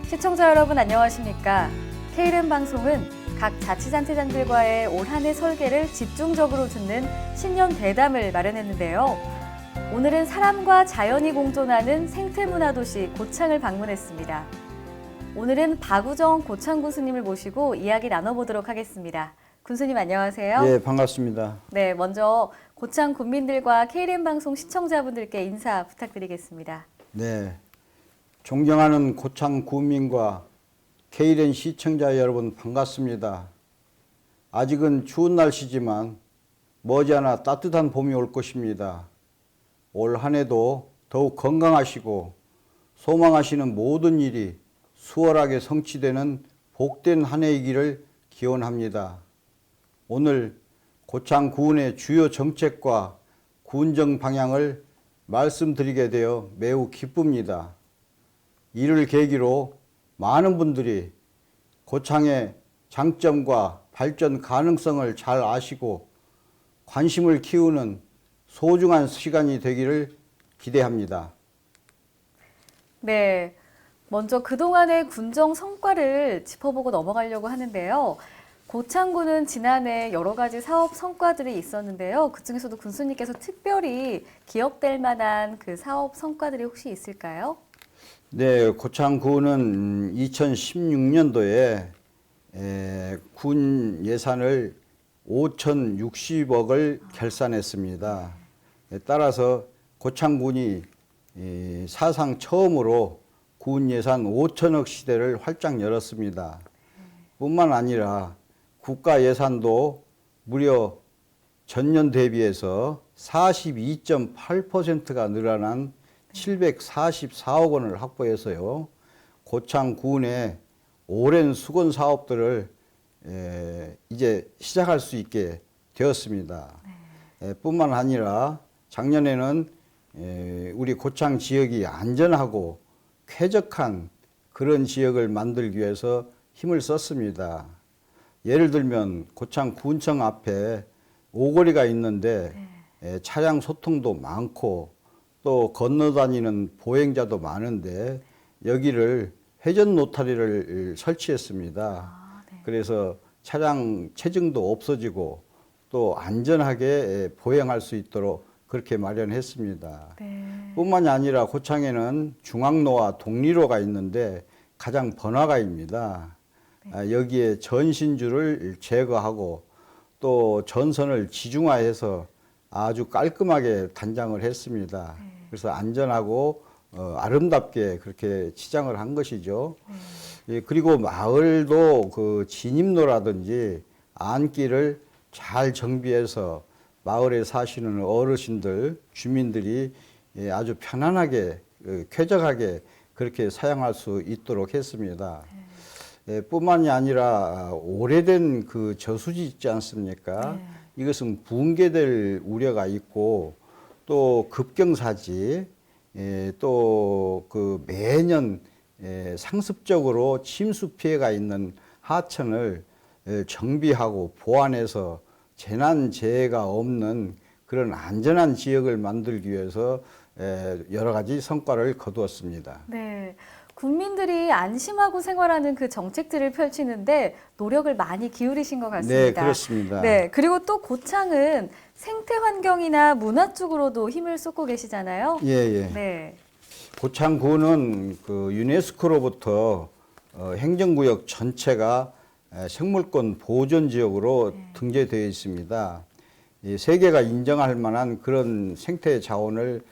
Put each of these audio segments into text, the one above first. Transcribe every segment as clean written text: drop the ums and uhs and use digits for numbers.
시청자 여러분 안녕하십니까? KLM 방송은 각 자치단체장들과의 올 한 해 설계를 집중적으로 듣는 신년 대담을 마련했는데요. 오늘은 사람과 자연이 공존하는 생태문화도시 고창을 방문했습니다. 오늘은 박우정 고창 군수님을 모시고 이야기 나눠보도록 하겠습니다. 군수님 안녕하세요. 네, 반갑습니다. 네, 먼저 고창 군민들과 KLM 방송 시청자분들께 인사 부탁드리겠습니다. 네, 존경하는 고창 구민과 KLM 시청자 여러분 반갑습니다. 아직은 추운 날씨지만 머지않아 따뜻한 봄이 올 것입니다. 올 한 해도 더욱 건강하시고 소망하시는 모든 일이 수월하게 성취되는 복된 한 해이기를 기원합니다. 오늘 고창 구은의 주요 정책과 군정 방향을 말씀드리게 되어 매우 기쁩니다. 이를 계기로 많은 분들이 고창의 장점과 발전 가능성을 잘 아시고 관심을 키우는 소중한 시간이 되기를 기대합니다. 네, 먼저 그동안의 군정 성과를 짚어보고 넘어가려고 하는데요. 고창군은 지난해 여러 가지 사업 성과들이 있었는데요. 그중에서도 군수님께서 특별히 기억될 만한 그 사업 성과들이 혹시 있을까요? 네, 고창군은 2016년도에 군 예산을 5,060억을 결산했습니다. 따라서 고창군이 사상 처음으로 군 예산 5천억 시대를 활짝 열었습니다. 뿐만 아니라 국가 예산도 무려 전년 대비해서 42.8%가 늘어난 744억 원을 확보해서요. 고창군의 오랜 수건 사업들을 이제 시작할 수 있게 되었습니다. 뿐만 아니라 작년에는 우리 고창 지역이 안전하고 쾌적한 그런 지역을 만들기 위해서 힘을 썼습니다. 예를 들면 고창 군청 앞에 오거리가 있는데 차량 소통도 많고 또 건너다니는 보행자도 많은데 여기를 회전 노타리를 설치했습니다. 그래서 차량 체증도 없어지고 또 안전하게 보행할 수 있도록 그렇게 마련했습니다. 뿐만이 아니라 고창에는 중앙로와 동리로가 있는데 가장 번화가입니다. 여기에 전신주를 제거하고 또 전선을 지중화해서 아주 깔끔하게 단장을 했습니다. 그래서 안전하고 아름답게 그렇게 치장을 한 것이죠. 예, 그리고 마을도 그 진입로라든지 안길을 잘 정비해서 마을에 사시는 어르신들, 주민들이 아주 편안하게 쾌적하게 그렇게 사용할 수 있도록 했습니다. 뿐만이 아니라 오래된 그 저수지 있지 않습니까? 이것은 붕괴될 우려가 있고 또 급경사지 또 그 매년 상습적으로 침수 피해가 있는 하천을 정비하고 보완해서 재난 재해가 없는 그런 안전한 지역을 만들기 위해서 여러 가지 성과를 거두었습니다. 네. 국민들이 안심하고 생활하는 그 정책들을 펼치는데 노력을 많이 기울이신 것 같습니다. 네, 그렇습니다. 네, 그리고 또 고창은 생태 환경이나 문화 쪽으로도 힘을 쏟고 계시잖아요. 예, 예. 네. 고창군은 그 유네스코로부터 행정구역 전체가 생물권 보존 지역으로 등재되어 있습니다. 세계가 인정할 만한 그런 생태 자원을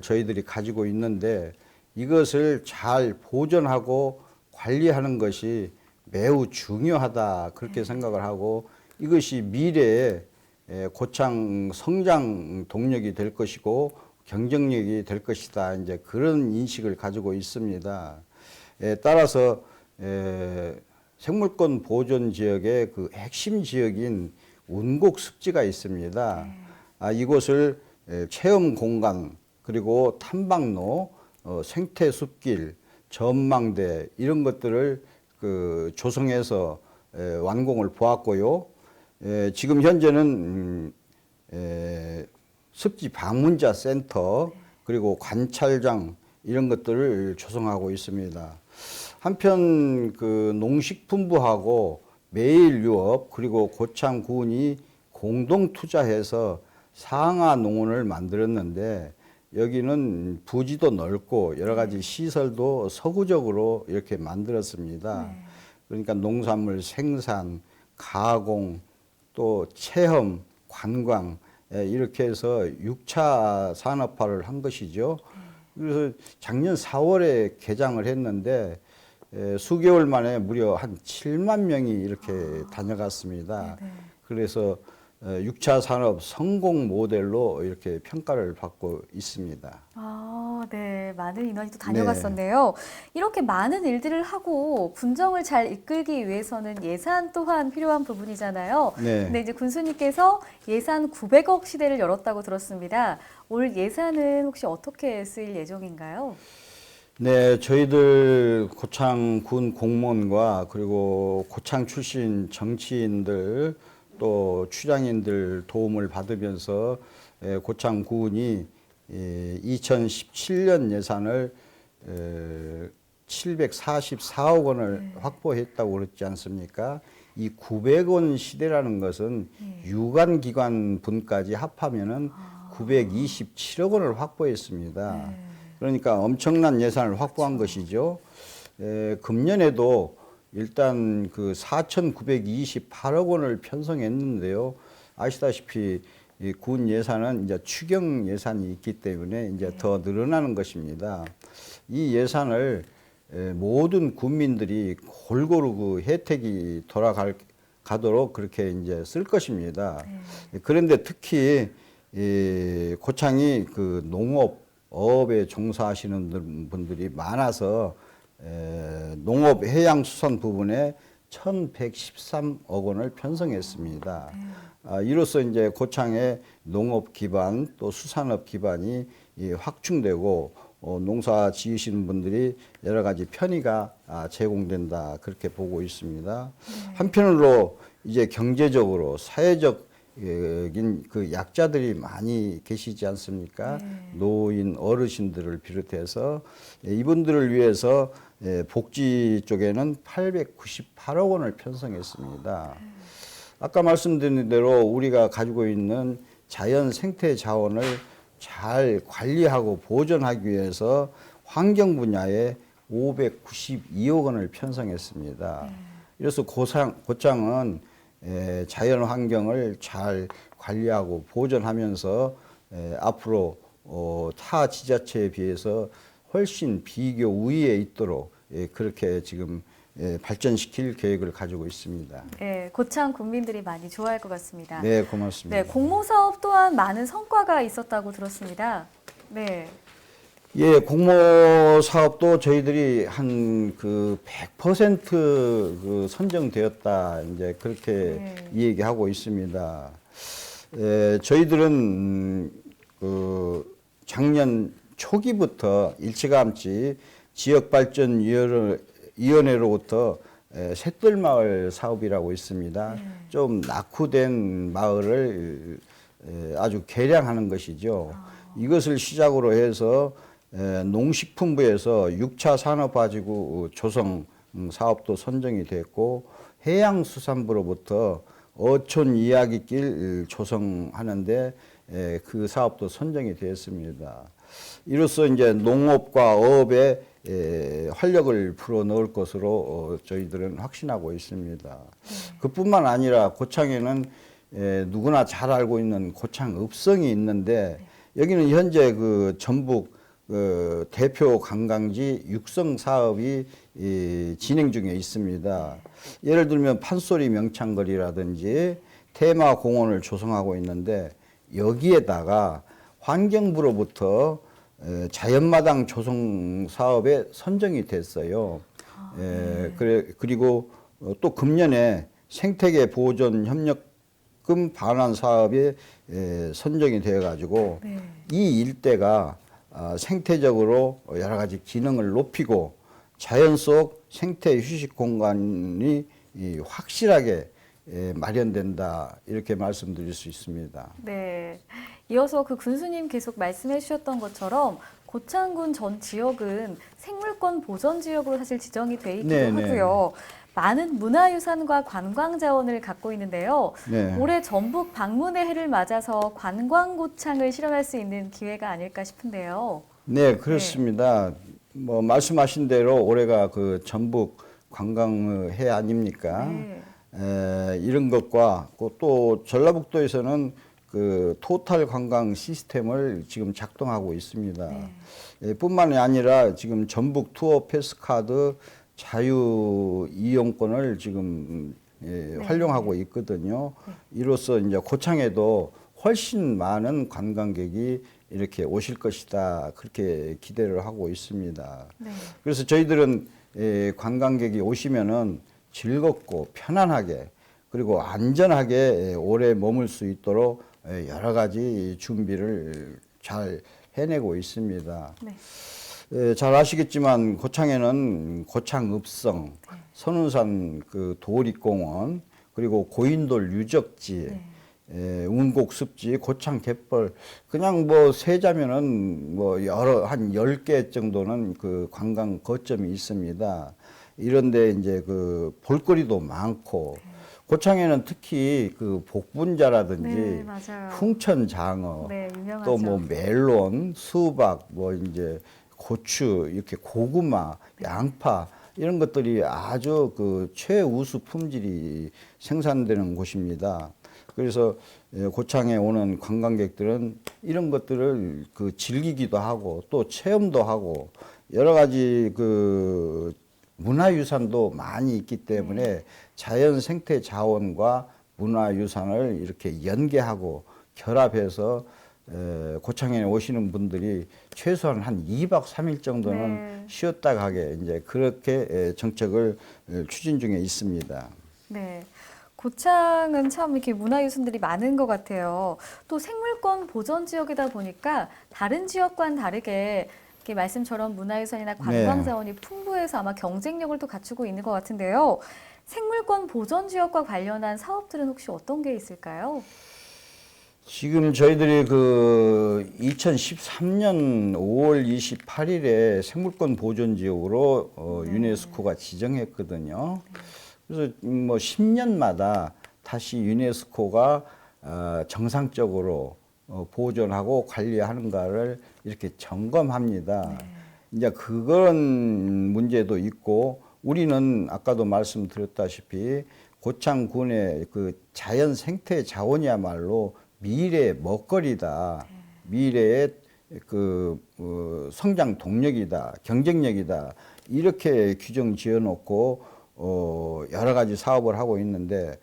저희들이 가지고 있는데 이것을 잘 보존하고 관리하는 것이 매우 중요하다 그렇게 생각을 하고 이것이 미래의 고창 성장 동력이 될 것이고 경쟁력이 될 것이다 이제 그런 인식을 가지고 있습니다. 따라서 생물권 보존 지역의 그 핵심 지역인 운곡 습지가 있습니다. 이곳을 체험 공간 그리고 탐방로 생태 숲길, 전망대 이런 것들을 그 조성해서 완공을 보았고요. 지금 현재는 습지 방문자 센터 그리고 관찰장 이런 것들을 조성하고 있습니다. 한편 그 농식품부하고 매일유업 그리고 고창군이 공동 투자해서 상하 농원을 만들었는데 여기는 부지도 넓고 여러 가지 시설도 서구적으로 이렇게 만들었습니다. 그러니까 농산물 생산, 가공, 또 체험, 관광 이렇게 해서 6차 산업화를 한 것이죠. 그래서 작년 4월에 개장을 했는데 수개월 만에 무려 한 7만 명이 이렇게 다녀갔습니다. 그래서 6차 산업 성공 모델로 이렇게 평가를 받고 있습니다. 아, 네. 많은 인원이 또 다녀갔었네요. 이렇게 많은 일들을 하고 군정을 잘 이끌기 위해서는 예산 또한 필요한 부분이잖아요. 네. 근데 이제 군수님께서 예산 900억 시대를 열었다고 들었습니다. 올 예산은 혹시 어떻게 쓰일 예정인가요? 네, 저희들 고창군 공무원과 그리고 고창 출신 정치인들 또 추장인들 도움을 받으면서 고창군이 2017년 예산을 744억 원을 확보했다고 그랬지 않습니까? 이 900원 시대라는 것은 유관기관 분까지 합하면은 927억 원을 확보했습니다. 그러니까 엄청난 예산을 확보한 것이죠. 금년에도 일단 그 4,928억 원을 편성했는데요. 아시다시피 이 군 예산은 이제 추경 예산이 있기 때문에 이제 더 늘어나는 것입니다. 이 예산을 모든 군민들이 골고루 그 혜택이 가도록 그렇게 이제 쓸 것입니다. 그런데 특히 이 고창이 그 농업에 종사하시는 분들이 많아서 농업 해양수산 부분에 1,113억 원을 편성했습니다. 이로써 이제 고창의 농업 기반 또 수산업 기반이 확충되고 농사 지으시는 분들이 여러 가지 편의가 제공된다 그렇게 보고 있습니다. 한편으로 이제 경제적으로 사회적인 그 약자들이 많이 계시지 않습니까? 노인 어르신들을 비롯해서 이분들을 위해서 복지 쪽에는 898억 원을 편성했습니다. 아까 말씀드린 대로 우리가 가지고 있는 자연 생태 자원을 잘 관리하고 보존하기 위해서 환경 분야에 592억 원을 편성했습니다. 이래서 고창은 자연 환경을 잘 관리하고 보존하면서 앞으로 타 지자체에 비해서 훨씬 비교 우위에 있도록 그렇게 지금 발전시킬 계획을 가지고 있습니다. 네, 고창 국민들이 많이 좋아할 것 같습니다. 네, 고맙습니다. 네, 공모 사업 또한 많은 성과가 있었다고 들었습니다. 네. 예, 공모 사업도 저희들이 한 그 100% 선정되었다 이제 그렇게 이야기하고 있습니다. 저희들은 그 작년 초기부터 일찌감치 지역발전위원회로부터 샛들마을 사업이라고 있습니다. 좀 낙후된 마을을 아주 개량하는 것이죠. 이것을 시작으로 해서 농식품부에서 6차 산업화지구 조성 사업도 선정이 됐고 해양수산부로부터 어촌 이야기길 조성하는데 그 사업도 선정이 되었습니다. 이로써 이제 농업과 어업에 활력을 불어 넣을 것으로 저희들은 확신하고 있습니다. 그뿐만 아니라 고창에는 누구나 잘 알고 있는 고창읍성이 있는데 여기는 현재 그 전북 대표 관광지 육성 사업이 진행 중에 있습니다. 예를 들면 판소리 명창거리라든지 테마 공원을 조성하고 있는데 여기에다가 환경부로부터 자연마당 조성 사업에 선정이 됐어요. 그리고 또 금년에 생태계 보존 협력금 반환 사업에 선정이 되어 가지고 이 일대가 생태적으로 여러 가지 기능을 높이고 자연 속 생태 휴식 공간이 확실하게 마련된다 이렇게 말씀드릴 수 있습니다. 네. 이어서 그 군수님 계속 말씀해 주셨던 것처럼 고창군 전 지역은 생물권 보전 지역으로 사실 지정이 돼 있기도 네네. 하고요. 많은 문화유산과 관광자원을 갖고 있는데요. 네. 올해 전북 방문의 해를 맞아서 관광고창을 실현할 수 있는 기회가 아닐까 싶은데요. 네, 그렇습니다. 뭐 말씀하신 대로 올해가 그 전북 관광해 아닙니까? 네. 이런 것과 또 전라북도에서는 그 토탈 관광 시스템을 지금 작동하고 있습니다. 뿐만이 아니라 지금 전북 투어 패스카드 자유 이용권을 지금 활용하고 있거든요. 이로써 이제 고창에도 훨씬 많은 관광객이 이렇게 오실 것이다. 그렇게 기대를 하고 있습니다. 네. 그래서 저희들은 관광객이 오시면은 즐겁고 편안하게 그리고 안전하게 오래 머물 수 있도록 여러 가지 준비를 잘 해내고 있습니다. 네. 잘 아시겠지만 고창에는 고창읍성, 선운산 그 도립공원, 그리고 고인돌 유적지, 운곡습지, 고창 갯벌 그냥 뭐 세자면은 뭐 여러 한 10개 정도는 그 관광 거점이 있습니다. 이런데 이제 그 볼거리도 많고 고창에는 특히 그 복분자라든지 네, 맞아요. 풍천장어, 네, 유명하죠. 또 뭐 멜론, 수박, 뭐 이제 고추, 이렇게 고구마, 양파 이런 것들이 아주 그 최우수 품질이 생산되는 곳입니다. 그래서 고창에 오는 관광객들은 이런 것들을 그 즐기기도 하고 또 체험도 하고 여러 가지 그 문화유산도 많이 있기 때문에 자연 생태 자원과 문화유산을 이렇게 연계하고 결합해서 고창에 오시는 분들이 최소한 한 2박 3일 정도는 쉬었다 가게 이제 그렇게 정책을 추진 중에 있습니다. 네. 고창은 참 이렇게 문화유산들이 많은 것 같아요. 또 생물권 보전 지역이다 보니까 다른 지역과는 다르게 이렇게 말씀처럼 문화유산이나 관광자원이 풍부해서 아마 경쟁력을 또 갖추고 있는 것 같은데요. 생물권 보전 지역과 관련한 사업들은 혹시 어떤 게 있을까요? 지금 저희들이 그 2013년 5월 28일에 생물권 보존 지역으로 유네스코가 지정했거든요. 그래서 뭐 10년마다 다시 유네스코가 정상적으로 보존하고 관리하는가를 이렇게 점검합니다. 이제 그런 문제도 있고 우리는 아까도 말씀드렸다시피 고창군의 그 자연 생태 자원이야말로 미래의 먹거리다. 미래의 그 성장 동력이다. 경쟁력이다. 이렇게 규정 지어놓고 여러 가지 사업을 하고 있는데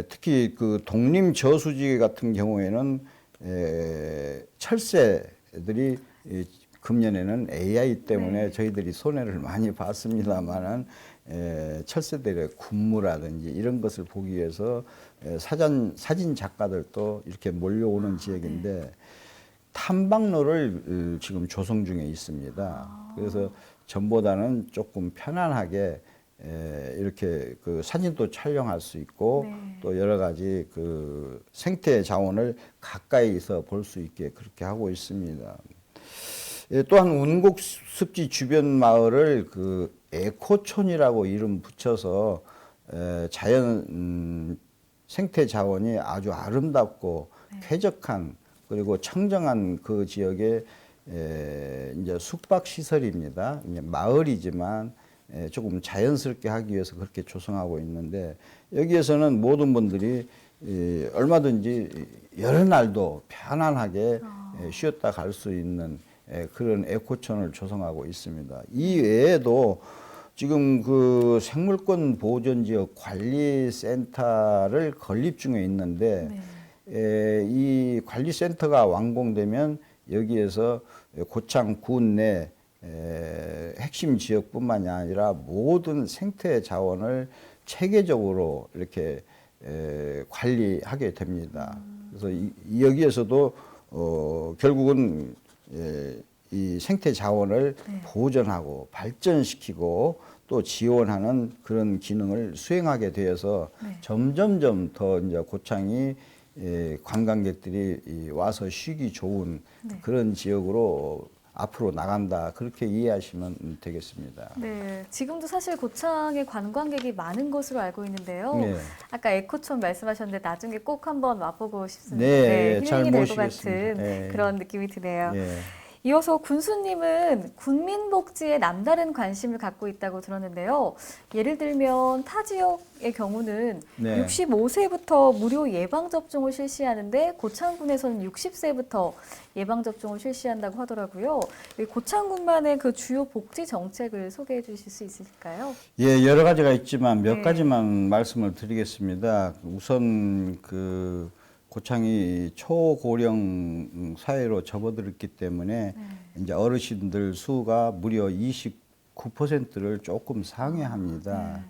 특히 그 독림 저수지 같은 경우에는 철새들이 금년에는 AI 때문에 저희들이 손해를 많이 봤습니다만은 철새들의 군무라든지 이런 것을 보기 위해서 사진 작가들도 이렇게 몰려오는 지역인데 탐방로를 지금 조성 중에 있습니다. 그래서 전보다는 조금 편안하게 이렇게 그 사진도 촬영할 수 있고 또 여러 가지 그 생태 자원을 가까이서 볼 수 있게 그렇게 하고 있습니다. 또한 운곡습지 주변 마을을 그 에코촌이라고 이름 붙여서 자연 생태 자원이 아주 아름답고 쾌적한 그리고 청정한 그 지역에 이제 숙박 시설입니다. 이제 마을이지만 조금 자연스럽게 하기 위해서 그렇게 조성하고 있는데 여기에서는 모든 분들이 얼마든지 여러 날도 편안하게 쉬었다 갈 수 있는 그런 에코촌을 조성하고 있습니다. 이 외에도 지금 그 생물권 보존지역 관리센터를 건립 중에 있는데 이 관리센터가 완공되면 여기에서 고창군 내 핵심 지역뿐만이 아니라 모든 생태 자원을 체계적으로 이렇게 관리하게 됩니다. 그래서 여기에서도 결국은 이 생태 자원을 보존하고 발전시키고 또 지원하는 그런 기능을 수행하게 되어서 점점점 더 이제 고창이 관광객들이 와서 쉬기 좋은 그런 지역으로 앞으로 나간다. 그렇게 이해하시면 되겠습니다. 네, 지금도 사실 고창에 관광객이 많은 것으로 알고 있는데요. 네. 아까 에코촌 말씀하셨는데 나중에 꼭 한번 와보고 싶습니다. 네, 잘 힐링이 될 것 모시겠습니다. 같은 네. 그런 느낌이 드네요. 예. 이어서 군수님은 국민복지에 남다른 관심을 갖고 있다고 들었는데요. 예를 들면 타 지역의 경우는 네. 65세부터 무료 예방접종을 실시하는데 고창군에서는 60세부터 예방접종을 실시한다고 하더라고요. 이 고창군만의 그 주요 복지 정책을 소개해 주실 수 있을까요? 예, 여러 가지가 있지만 몇 네. 가지만 말씀을 드리겠습니다. 우선 그 고창이 초고령 사회로 접어들었기 때문에 이제 어르신들 수가 무려 29%를 조금 상회합니다.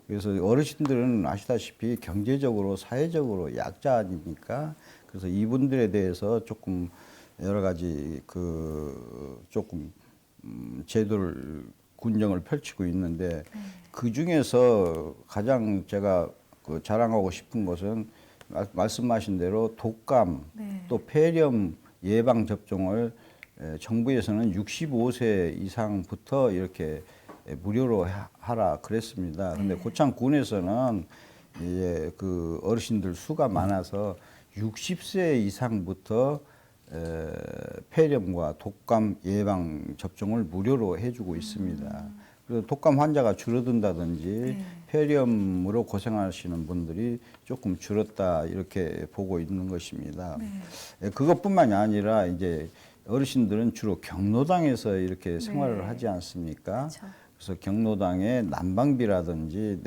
그래서 어르신들은 아시다시피 경제적으로 사회적으로 약자 아닙니까? 그래서 이분들에 대해서 조금 여러 가지 그 조금 제도를 군정을 펼치고 있는데 그 중에서 가장 제가 그 자랑하고 싶은 것은 말씀하신 대로 독감 네. 또 폐렴 예방 접종을 정부에서는 65세 이상부터 이렇게 무료로 하라 그랬습니다. 근데 고창군에서는 이제 그 어르신들 수가 많아서 60세 이상부터 폐렴과 독감 예방 접종을 무료로 해주고 있습니다. 그래서 독감 환자가 줄어든다든지 폐렴으로 고생하시는 분들이 조금 줄었다 이렇게 보고 있는 것입니다. 그것뿐만이 아니라 이제 어르신들은 주로 경로당에서 이렇게 생활을 하지 않습니까? 그렇죠. 그래서 경로당에 난방비라든지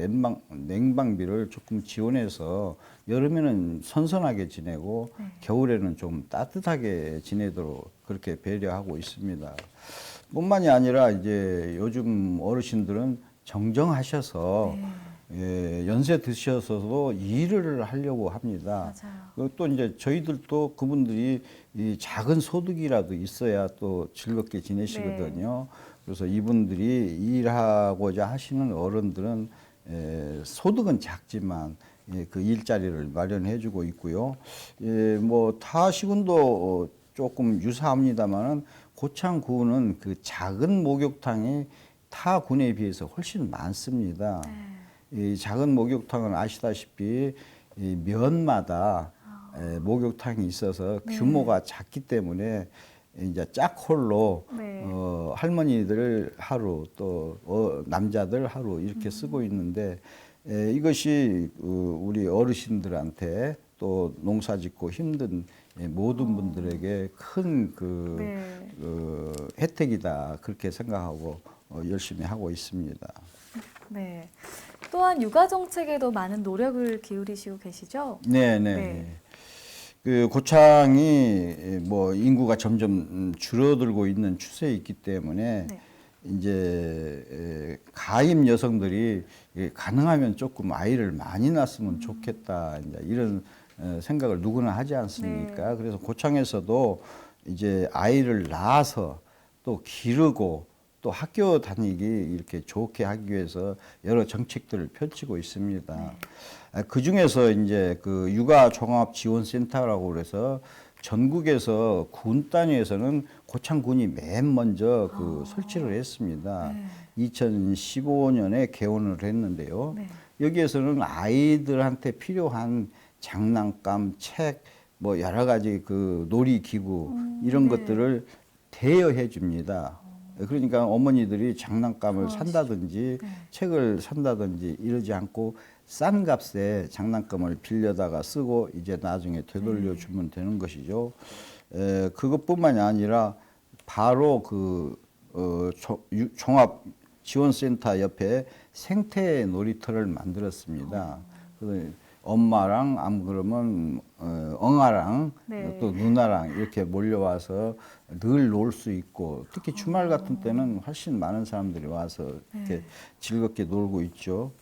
냉방비를 조금 지원해서 여름에는 선선하게 지내고 겨울에는 좀 따뜻하게 지내도록 그렇게 배려하고 있습니다. 뿐만이 아니라 이제 요즘 어르신들은 정정하셔서 예, 연세 드셔서도 일을 하려고 합니다. 맞아요. 또 이제 저희들도 그분들이 이 작은 소득이라도 있어야 또 즐겁게 지내시거든요. 그래서 이분들이 일하고자 하시는 어른들은 소득은 작지만 그 일자리를 마련해주고 있고요. 뭐 타 시군도 조금 유사합니다만은 고창군은 그 작은 목욕탕이 타 군에 비해서 훨씬 많습니다. 이 작은 목욕탕은 아시다시피 이 면마다 목욕탕이 있어서 규모가 작기 때문에 이제 짝홀로 할머니들 하루 또 남자들 하루 이렇게 쓰고 있는데 이것이 우리 어르신들한테 또 농사짓고 힘든 모든 분들에게 큰 혜택이다 그렇게 생각하고 열심히 하고 있습니다. 네. 또한 육아 정책에도 많은 노력을 기울이시고 계시죠? 네. 그 고창이 뭐 인구가 점점 줄어들고 있는 추세에 있기 때문에 이제 가임 여성들이 가능하면 조금 아이를 많이 낳았으면 좋겠다 이제 이런 생각을 누구나 하지 않습니까? 그래서 고창에서도 이제 아이를 낳아서 또 기르고 또 학교 다니기 이렇게 좋게 하기 위해서 여러 정책들을 펼치고 있습니다. 그 중에서 이제 그 육아 종합 지원센터라고 그래서 전국에서 군 단위에서는 고창군이 맨 먼저 그 설치를 했습니다. 2015년에 개원을 했는데요. 여기에서는 아이들한테 필요한 장난감, 책, 뭐 여러 가지 그 놀이기구 이런 것들을 대여해 줍니다. 그러니까 어머니들이 장난감을 산다든지 책을 산다든지 이러지 않고 싼 값에 장난감을 빌려다가 쓰고 이제 나중에 되돌려 주면 되는 것이죠. 그것뿐만이 아니라 바로 그 종합 지원센터 옆에 생태 놀이터를 만들었습니다. 그래서 엄마랑 안 그러면 엉아랑 또 누나랑 이렇게 몰려와서 늘 놀 수 있고 특히 주말 같은 때는 훨씬 많은 사람들이 와서 이렇게 즐겁게 놀고 있죠.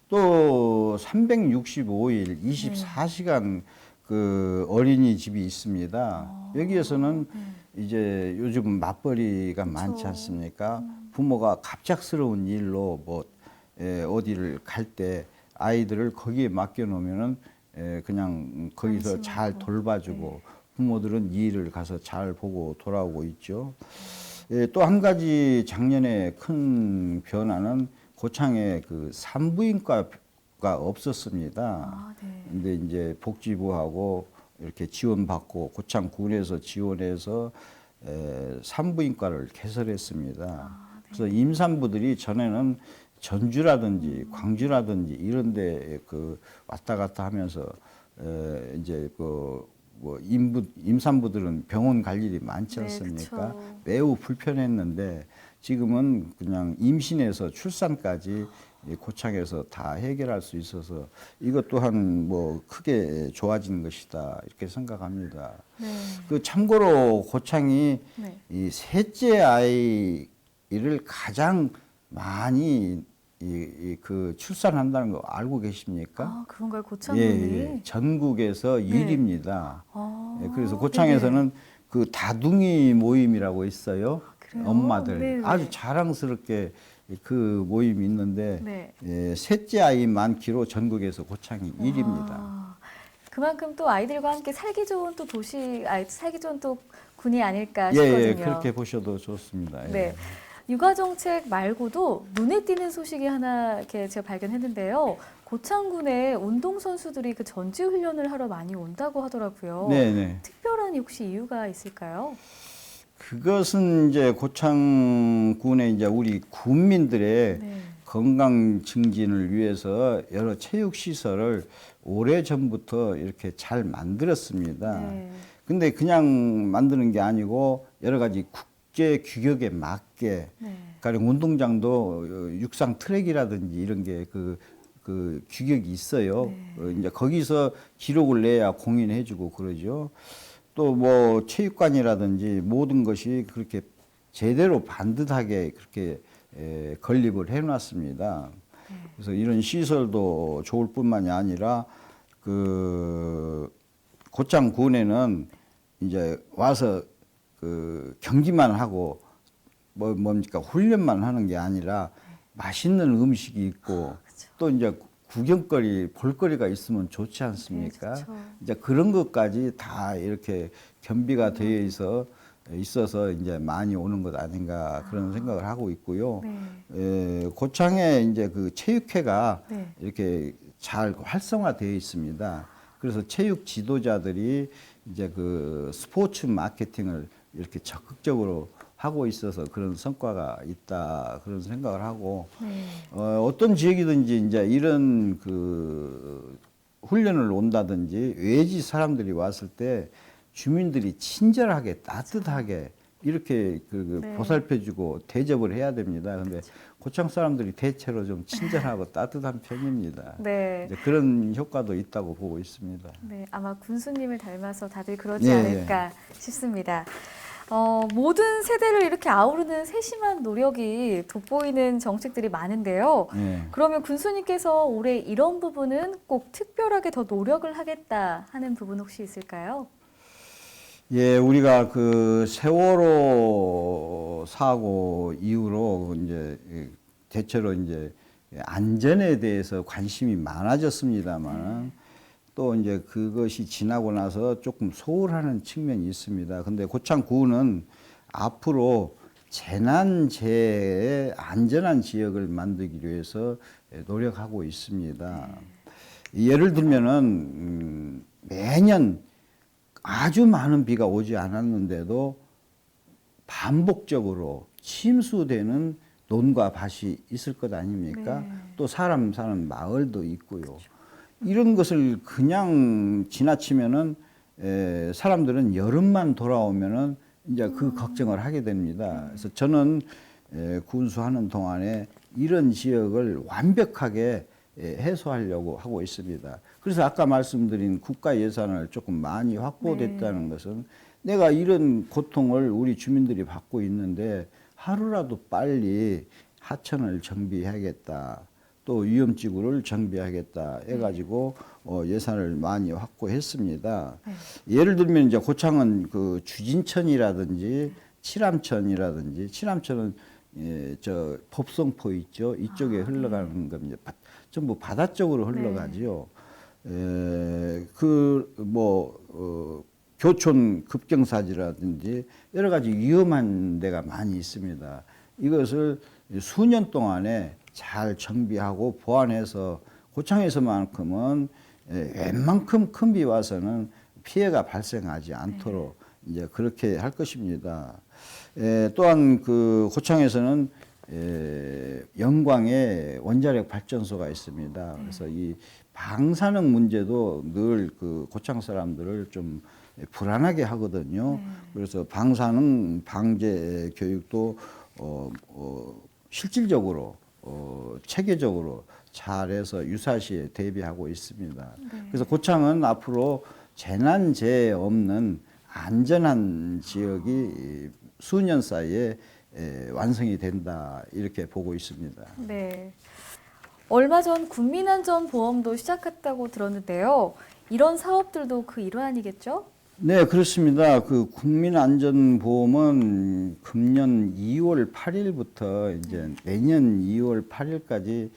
또 365일 24시간 그 어린이집이 있습니다. 여기에서는 이제 요즘 맞벌이가 많지 않습니까? 부모가 갑작스러운 일로 뭐 어디를 갈 때 아이들을 거기에 맡겨 놓으면은 그냥 거기서 잘 돌봐주고 부모들은 일을 가서 잘 보고 돌아오고 있죠. 예, 또 한 가지 작년에 큰 변화는 고창에 그 산부인과가 없었습니다. 아, 네. 근데 이제 복지부하고 이렇게 지원받고 고창군에서 지원해서 산부인과를 개설했습니다. 아, 네. 그래서 임산부들이 전에는 전주라든지 광주라든지 이런 데 그 왔다 갔다 하면서 이제 그 뭐 임산부들은 병원 갈 일이 많지 네, 않습니까? 그쵸. 매우 불편했는데 지금은 그냥 임신에서 출산까지 이 고창에서 다 해결할 수 있어서 이것 또한 뭐 크게 좋아진 것이다 이렇게 생각합니다. 네. 그 참고로 고창이 네. 이 셋째 아이를 가장 많이 그 출산한다는 거 알고 계십니까? 아, 그런가요? 예, 고창군이? 예. 전국에서 1위입니다. 아, 예, 그래서 고창에서는 그 다둥이 모임이라고 있어요. 그래요? 엄마들 네, 네. 아주 자랑스럽게 그 모임이 있는데 네. 예, 셋째 아이 많기로 전국에서 고창이 1위입니다. 와, 그만큼 또 아이들과 함께 살기 좋은 또 살기 좋은 또 군이 아닐까 예, 싶거든요. 예, 그렇게 보셔도 좋습니다. 예. 네. 육아 정책 말고도 눈에 띄는 소식이 하나 이렇게 제가 발견했는데요. 고창군에 운동 선수들이 그 전지 훈련을 하러 많이 온다고 하더라고요. 네, 네. 특별한 혹시 이유가 있을까요? 그것은 이제 고창군의 이제 우리 군민들의 네. 건강 증진을 위해서 여러 체육 시설을 오래 전부터 이렇게 잘 만들었습니다. 네. 근데 그냥 만드는 게 아니고 여러 가지 국제 규격에 맞게 네. 가령 운동장도 육상 트랙이라든지 이런 게 그 규격이 있어요. 네. 이제 거기서 기록을 내야 공인해주고 그러죠. 또 뭐 체육관이라든지 모든 것이 그렇게 제대로 반듯하게 그렇게 건립을 해놨습니다. 그래서 이런 시설도 좋을 뿐만이 아니라 그 고창군에는 이제 와서 그 경기만 하고 뭡니까 훈련만 하는 게 아니라 맛있는 음식이 있고 또 이제 구경거리 볼거리가 있으면 좋지 않습니까? 네, 좋죠. 이제 그런 것까지 다 이렇게 겸비가 되어 있어서 이제 많이 오는 것 아닌가 그런 생각을 하고 있고요. 네. 고창에 이제 그 체육회가 네. 이렇게 잘 활성화되어 있습니다. 그래서 체육 지도자들이 이제 그 스포츠 마케팅을 이렇게 적극적으로 하고 있어서 그런 성과가 있다 그런 생각을 하고 네. 어떤 지역이든지 이제 이런 그 훈련을 온다든지 외지 사람들이 왔을 때 주민들이 친절하게 따뜻하게 이렇게 네. 보살펴주고 대접을 해야 됩니다. 근데 고창 사람들이 대체로 좀 친절하고 따뜻한 편입니다. 네. 이제 그런 효과도 있다고 보고 있습니다. 네, 아마 군수님을 닮아서 다들 그러지 예, 않을까 싶습니다. 모든 세대를 이렇게 아우르는 세심한 노력이 돋보이는 정책들이 많은데요. 예. 그러면 군수님께서 올해 이런 부분은 꼭 특별하게 더 노력을 하겠다 하는 부분 혹시 있을까요? 예, 우리가 그 세월호 사고 이후로 이제 대체로 이제 안전에 대해서 관심이 많아졌습니다만 또 이제 그것이 지나고 나서 조금 소홀하는 측면이 있습니다. 근데 고창구는 앞으로 재난재해의 안전한 지역을 만들기 위해서 노력하고 있습니다. 예를 들면은 매년 아주 많은 비가 오지 않았는데도 반복적으로 침수되는 논과 밭이 있을 것 아닙니까? 네. 또 사람 사는 마을도 있고요. 이런 것을 그냥 지나치면은 사람들은 여름만 돌아오면은 이제 그 걱정을 하게 됩니다. 그래서 저는 군수하는 동안에 이런 지역을 완벽하게 해소하려고 하고 있습니다. 그래서 아까 말씀드린 국가 예산을 조금 많이 확보됐다는 것은 내가 이런 고통을 우리 주민들이 받고 있는데 하루라도 빨리 하천을 정비해야겠다. 또 위험지구를 정비하겠다 해가지고 예산을 많이 확보했습니다. 예를 들면 이제 고창은 그 주진천이라든지 칠암천은 저 법성포 있죠. 이쪽에 흘러가는 겁니다. 전부 바다 쪽으로 흘러가지요. 교촌 급경사지라든지 여러 가지 위험한 데가 많이 있습니다. 이것을 수년 동안에 잘 정비하고 보완해서 고창에서만큼은 웬만큼 큰 비 와서는 피해가 발생하지 않도록 이제 그렇게 할 것입니다. 또한 그 고창에서는 영광에 원자력 발전소가 있습니다. 그래서 이 방사능 문제도 늘 그 고창 사람들을 좀 불안하게 하거든요. 그래서 방사능 방제 교육도 실질적으로 체계적으로 잘해서 유사시에 대비하고 있습니다. 그래서 고창은 앞으로 재난재해 없는 안전한 지역이 수년 사이에 완성이 된다 이렇게 보고 있습니다. 네. 얼마 전 국민안전보험도 시작했다고 들었는데요. 이런 사업들도 그 일환이겠죠? 네, 그렇습니다. 그 국민안전보험은 금년 2월 8일부터 이제 내년 2월 8일까지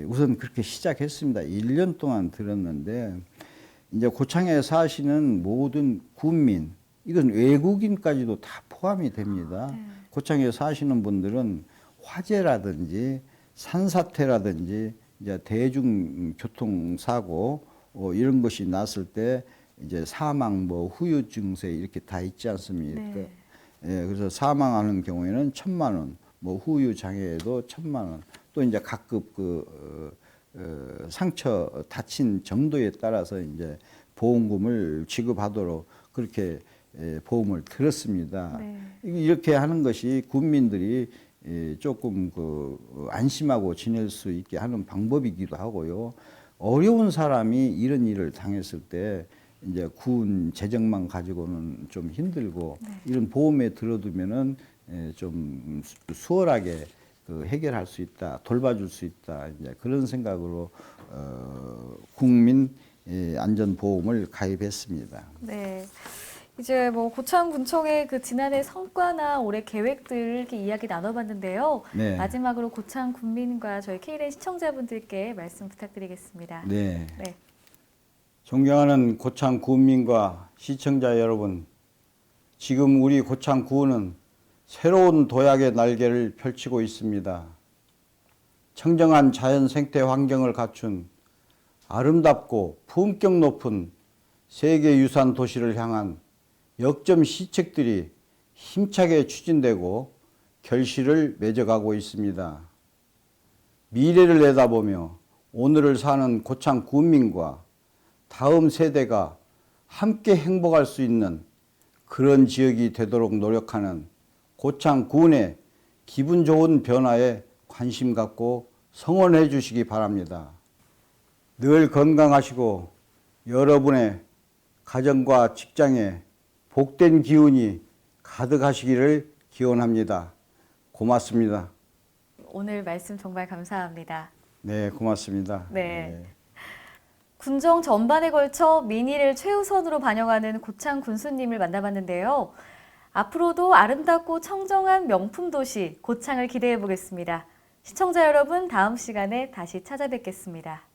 우선 그렇게 시작했습니다. 1년 동안 들었는데 이제 고창에 사시는 모든 군민, 이건 외국인까지도 다 포함이 됩니다. 고창에 사시는 분들은 화재라든지 산사태라든지 이제 대중교통사고 이런 것이 났을 때 이제 사망, 뭐 후유 증세 이렇게 다 있지 않습니까? 네. 그래서 사망하는 경우에는 1,000만 원, 뭐 후유 장애에도 1,000만 원, 또 이제 각급 상처 다친 정도에 따라서 이제 보험금을 지급하도록 그렇게 보험을 들었습니다. 네. 이렇게 하는 것이 국민들이 조금 안심하고 지낼 수 있게 하는 방법이기도 하고요. 어려운 사람이 이런 일을 당했을 때 이제 군 재정만 가지고는 좀 힘들고 이런 보험에 들어두면은 좀 수월하게 해결할 수 있다, 돌봐줄 수 있다, 이제 그런 생각으로 국민 안전보험을 가입했습니다. 네. 이제 뭐 고창군청의 그 지난해 성과나 올해 계획들 이렇게 이야기 나눠봤는데요. 네. 마지막으로 고창 군민과 저희 K랜 시청자분들께 말씀 부탁드리겠습니다. 네. 네. 존경하는 고창 구민과 시청자 여러분, 지금 우리 고창 구는 새로운 도약의 날개를 펼치고 있습니다. 청정한 자연 생태 환경을 갖춘 아름답고 품격 높은 세계유산 도시를 향한 역점 시책들이 힘차게 추진되고 결실을 맺어가고 있습니다. 미래를 내다보며 오늘을 사는 고창 군민과 다음 세대가 함께 행복할 수 있는 그런 지역이 되도록 노력하는 고창 군의 기분 좋은 변화에 관심 갖고 성원해 주시기 바랍니다. 늘 건강하시고 여러분의 가정과 직장에 복된 기운이 가득하시기를 기원합니다. 고맙습니다. 오늘 말씀 정말 감사합니다. 네, 고맙습니다. 네. 군정 전반에 걸쳐 민의를 최우선으로 반영하는 고창 군수님을 만나봤는데요. 앞으로도 아름답고 청정한 명품 도시 고창을 기대해 보겠습니다. 시청자 여러분, 다음 시간에 다시 찾아뵙겠습니다.